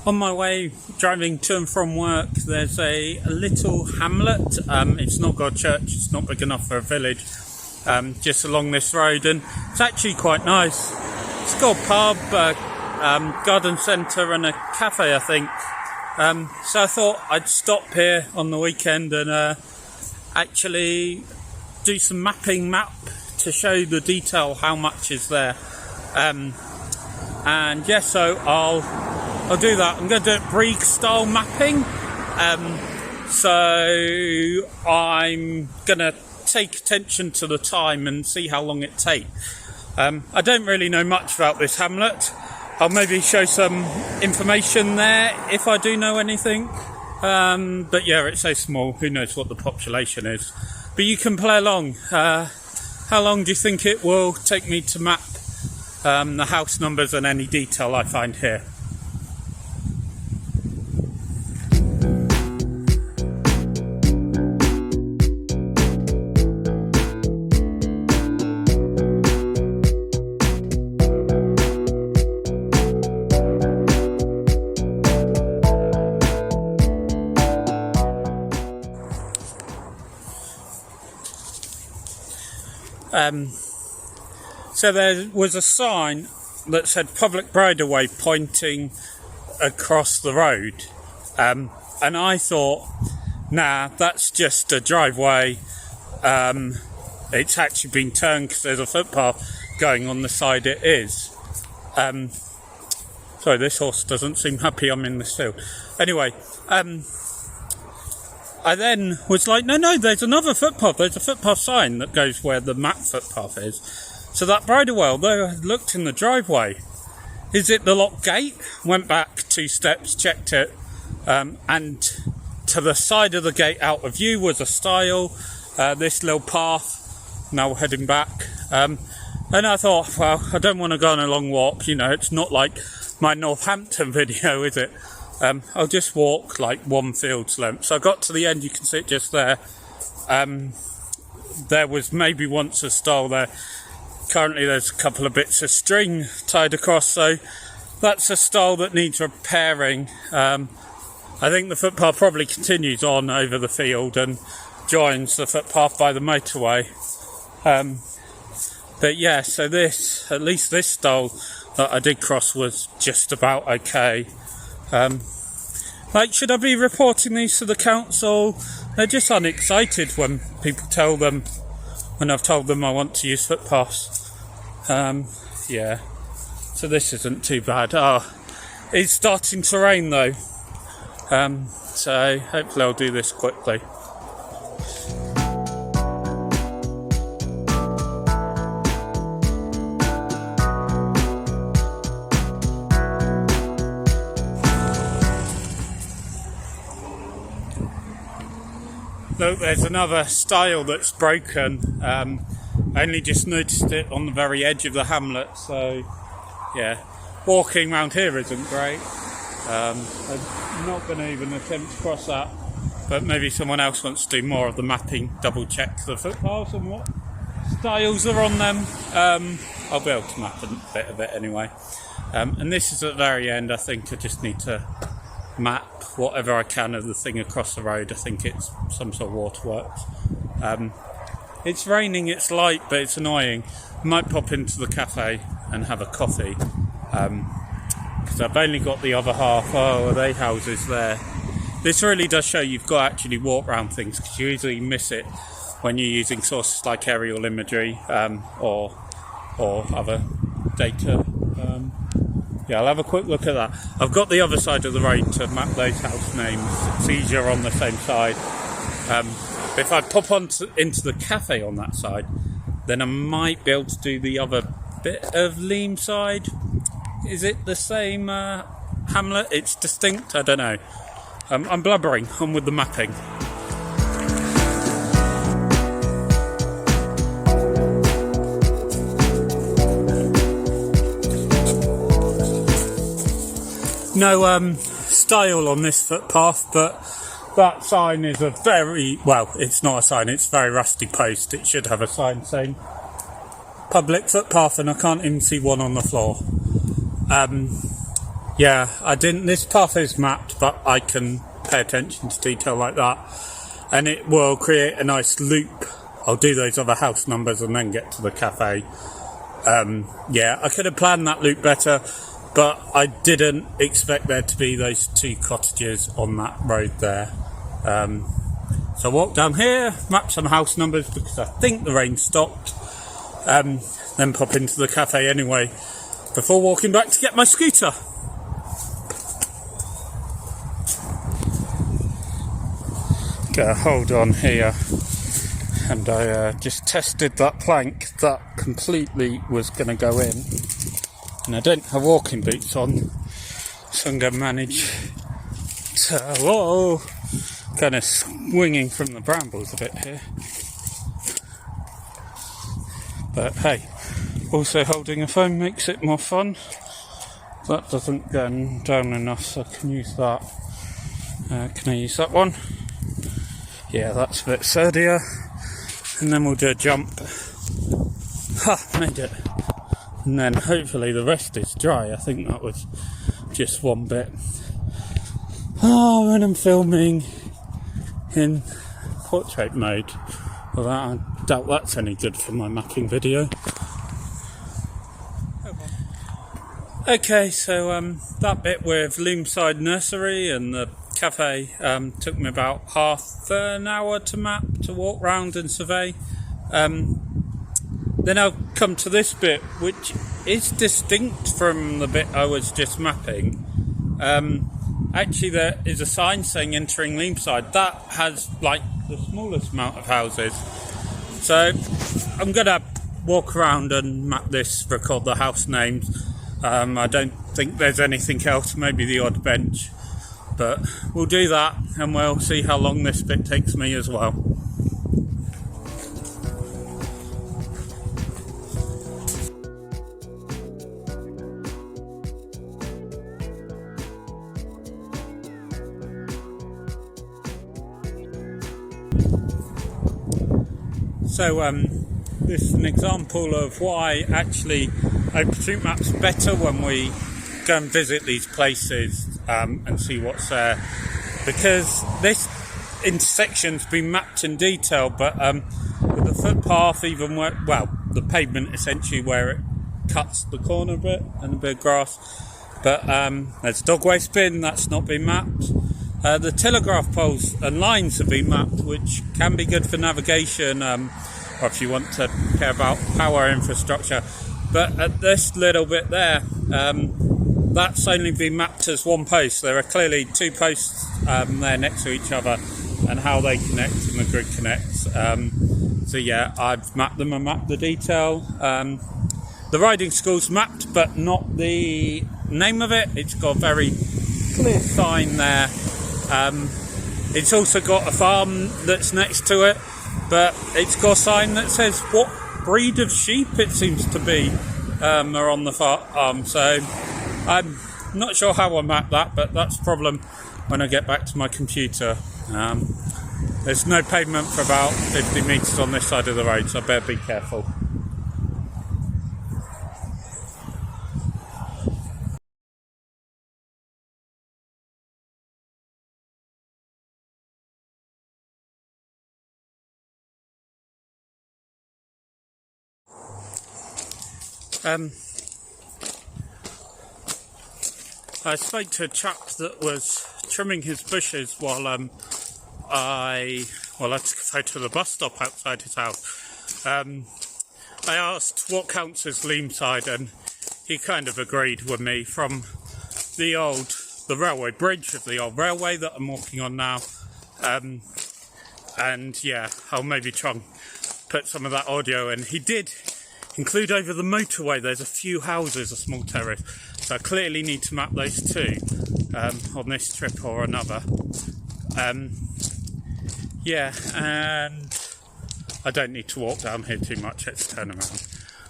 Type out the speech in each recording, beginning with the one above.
On my way driving to and from work, there's a little hamlet. It's not got a church, it's not big enough for a village, just along this road, and it's actually quite nice. It's got a pub, garden centre and a cafe, I think. So I thought I'd stop here on the weekend and actually do some map to show the detail how much is there. And yeah, so I'll do that. I'm going to do it Brieg style mapping. So I'm going to take attention to the time and see how long it takes. I don't really know much about this hamlet. I'll maybe show some information there if I do know anything. But yeah, it's so small, who knows what the population is. But you can play along. How long do you think it will take me to map the house numbers and any detail I find here? So there was a sign that said public bridleway pointing across the road, and I thought, nah, that's just a driveway. It's actually been turned because there's a footpath going on the side it is. Sorry, this horse doesn't seem happy I'm in this field. Anyway, I then was like, no, there's another footpath. There's a footpath sign that goes where the map footpath is. So that bridleway, though, I looked in the driveway. Is it the locked gate? Went back 2 steps, checked it, and to the side of the gate out of view was a stile, this little path. Now we're heading back. And I thought, well, I don't want to go on a long walk. You know, it's not like my Northampton video, is it? I'll just walk like 1 field's length. So I got to the end, you can see it just there. There was maybe once a stile there. Currently there's a couple of bits of string tied across, so that's a stile that needs repairing. I think the footpath probably continues on over the field and joins the footpath by the motorway. But yeah, so at least this stile that I did cross was just about okay. Like, should I be reporting these to the council? They're just unexcited when people tell them, when I've told them I want to use footpaths. Yeah, so this isn't too bad. Oh, it's starting to rain though. So hopefully I'll do this quickly. Look, there's another stile that's broken. I only just noticed it on the very edge of the hamlet, so yeah, walking around here isn't great. I'm not going to even attempt to cross that, but maybe someone else wants to do more of the mapping, double check the footpaths and what stiles are on them. I'll be able to map a bit of it anyway. And this is at the very end. I think I just need to map whatever I can of the thing across the road. I think it's some sort of waterworks. It's raining, it's light, but it's annoying. I might pop into the cafe and have a coffee, because I've only got the other half. Oh, are they houses there? This really does show you've got to actually walk around things, because you easily miss it when you're using sources like aerial imagery or other data. Yeah, I'll have a quick look at that. I've got the other side of the road to map those house names. It's easier on the same side. If I pop into the cafe on that side, then I might be able to do the other bit of Leamside. Is it the same hamlet? It's distinct? I don't know. I'm blubbering. I'm with the mapping. No stile on this footpath, but that sign is a very, well, it's not a sign, it's a very rusty post. It should have a sign saying public footpath, and I can't even see one on the floor. Yeah, I didn't. This path is mapped, but I can pay attention to detail like that, and it will create a nice loop. I'll do those other house numbers and then get to the cafe. Yeah, I could have planned that loop better, but I didn't expect there to be those 2 cottages on that road there. So walk down here, map some house numbers because I think the rain stopped, then pop into the cafe anyway before walking back to get my scooter. Get a hold on here, and I just tested that plank that completely was going to go in, and I don't have walking boots on, so I'm going to manage to, whoa, kind of swinging from the brambles a bit here, but hey, also holding a phone makes it more fun. That doesn't go down enough, so I can use that. Can I use that one? Yeah, that's a bit sturdier, and then we'll do a jump. Ha, made it. And then hopefully the rest is dry. I think that was just one bit. Oh, when I'm filming in portrait mode, well, I doubt that's any good for my mapping video. Okay, so that bit with Leamside Nursery and the cafe took me about half an hour to map, to walk round and survey. Then I'll come to this bit, which is distinct from the bit I was just mapping. Actually, there is a sign saying entering Leamside. That has like the smallest amount of houses. So I'm going to walk around and map this, record the house names. I don't think there's anything else, maybe the odd bench. But we'll do that, and we'll see how long this bit takes me as well. So this is an example of why actually OpenStreetMap's better when we go and visit these places and see what's there, because this intersection's been mapped in detail, but with the footpath, even where, well, the pavement essentially where it cuts the corner a bit and a bit of grass, but there's a dog waste bin that's not been mapped. The telegraph poles and lines have been mapped, which can be good for navigation, or if you want to care about power infrastructure. But at this little bit there, that's only been mapped as one post. There are clearly 2 posts there next to each other, and how they connect and the grid connects. So yeah, I've mapped them and mapped the detail. The riding school's mapped, but not the name of it. It's got a very clear sign there. It's also got a farm that's next to it, but it's got a sign that says what breed of sheep it seems to be are on the farm. So I'm not sure how I map that, but that's a problem when I get back to my computer. There's no pavement for about 50 metres on this side of the road, so I better be careful. I spoke to a chap that was trimming his bushes while I took a photo of the bus stop outside his house. I asked what counts as Leamside, and he kind of agreed with me. From the railway bridge of the old railway that I'm walking on now, and yeah, I'll maybe try and put some of that audio in. He did include over the motorway. There's a few houses, a small terrace, so I clearly need to map those 2 on this trip or another. Yeah, and I don't need to walk down here too much. Let's turn around.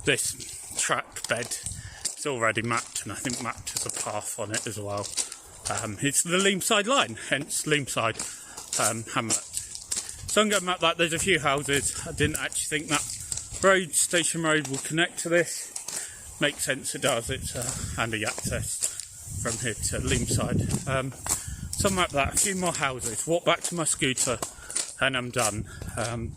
This track bed is already mapped, and I think mapped as a path on it as well. It's the Leamside line, hence Leamside hamlet. So I'm going to map that. There's a few houses. I didn't actually think that Station Road will connect to this. Makes sense, it does. It's handy access. from here to Leamside. Something like that, a few more houses, walk back to my scooter and I'm done. Yeah.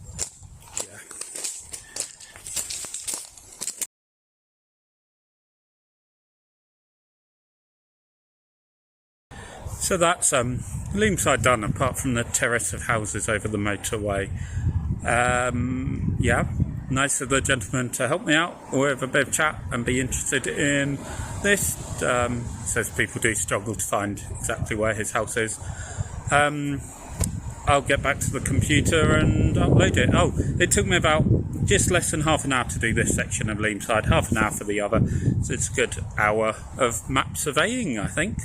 So that's Leamside done, apart from the terrace of houses over the motorway. Yeah, nice of the gentleman to help me out or have a bit of chat and be interested in this. Says people do struggle to find exactly where his house is. I'll get back to the computer and upload it. Oh, it took me about just less than half an hour to do this section of Leamside, half an hour for the other. So it's a good hour of map surveying, I think.